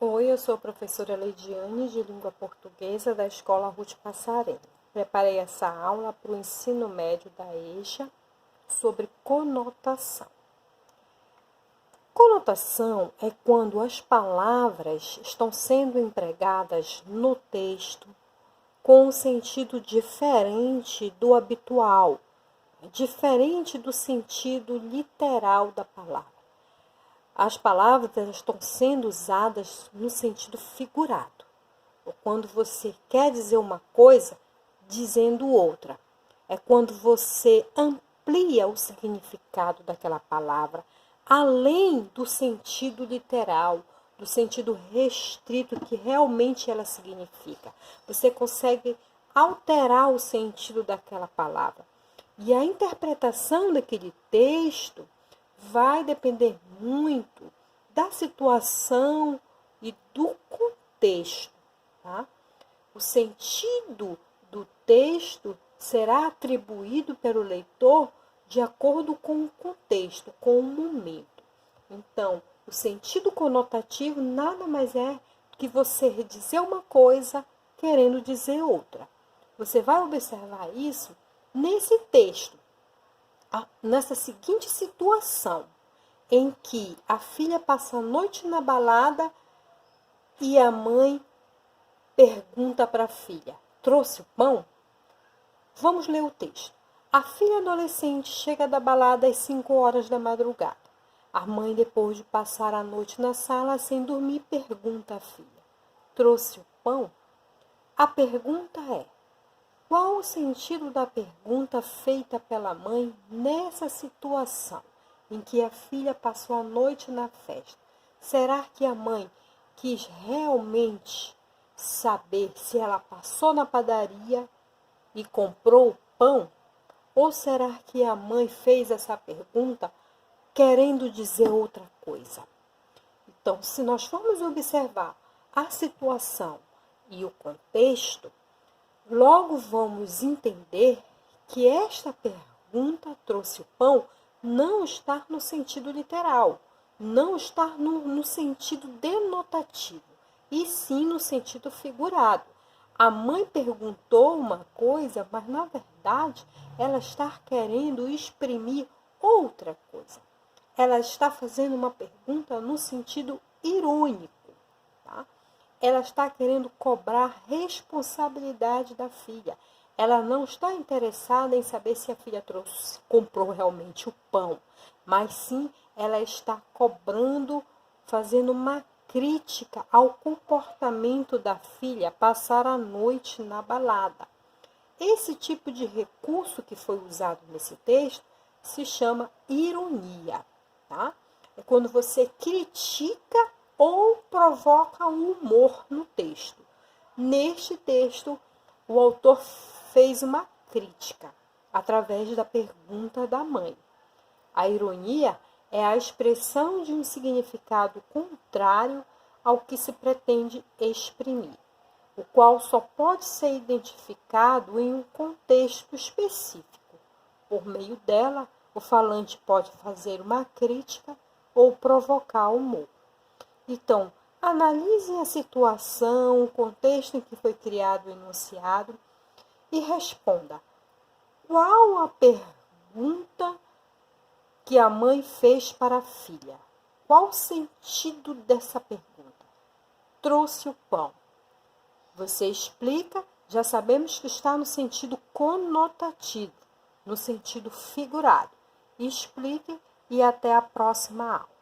Oi, eu sou a professora Leidiane, de Língua Portuguesa, da Escola Ruth Passarelli. Preparei essa aula para o ensino médio da EJA sobre conotação. Conotação é quando as palavras estão sendo empregadas no texto com um sentido diferente do habitual, diferente do sentido literal da palavra. As palavras estão sendo usadas no sentido figurado, ou quando você quer dizer uma coisa dizendo outra. É quando você amplia o significado daquela palavra, além do sentido literal, do sentido restrito que realmente ela significa. Você consegue alterar o sentido daquela palavra. E a interpretação daquele texto vai depender muito da situação e do contexto, tá? O sentido do texto será atribuído pelo leitor de acordo com o contexto, com o momento. Então, o sentido conotativo nada mais é que você dizer uma coisa querendo dizer outra. Você vai observar isso nesse texto. Nessa seguinte situação, em que a filha passa a noite na balada e a mãe pergunta para a filha: trouxe o pão? Vamos ler o texto. A filha adolescente chega da balada às 5 horas da madrugada. A mãe, depois de passar a noite na sala sem dormir, pergunta à filha: trouxe o pão? A pergunta é: qual o sentido da pergunta feita pela mãe nessa situação em que a filha passou a noite na festa? Será que a mãe quis realmente saber se ela passou na padaria e comprou o pão? Ou será que a mãe fez essa pergunta querendo dizer outra coisa? Então, se nós formos observar a situação e o contexto, logo vamos entender que esta pergunta trouxe o pão não está no sentido literal, não está no sentido denotativo, e sim no sentido figurado. A mãe perguntou uma coisa, mas na verdade ela está querendo exprimir outra coisa. Ela está fazendo uma pergunta no sentido irônico, tá? Ela está querendo cobrar responsabilidade da filha. Ela não está interessada em saber se a filha comprou realmente o pão, mas sim ela está cobrando, fazendo uma crítica ao comportamento da filha passar a noite na balada. Esse tipo de recurso que foi usado nesse texto se chama ironia, tá? É quando você critica ou provoca um humor no texto. Neste texto, o autor fez uma crítica através da pergunta da mãe. A ironia é a expressão de um significado contrário ao que se pretende exprimir, o qual só pode ser identificado em um contexto específico. Por meio dela, o falante pode fazer uma crítica ou provocar humor. Então, analisem a situação, o contexto em que foi criado o enunciado e responda: qual a pergunta que a mãe fez para a filha? Qual o sentido dessa pergunta? Trouxe o pão. Você explica, já sabemos que está no sentido conotativo, no sentido figurado. Explique e até a próxima aula.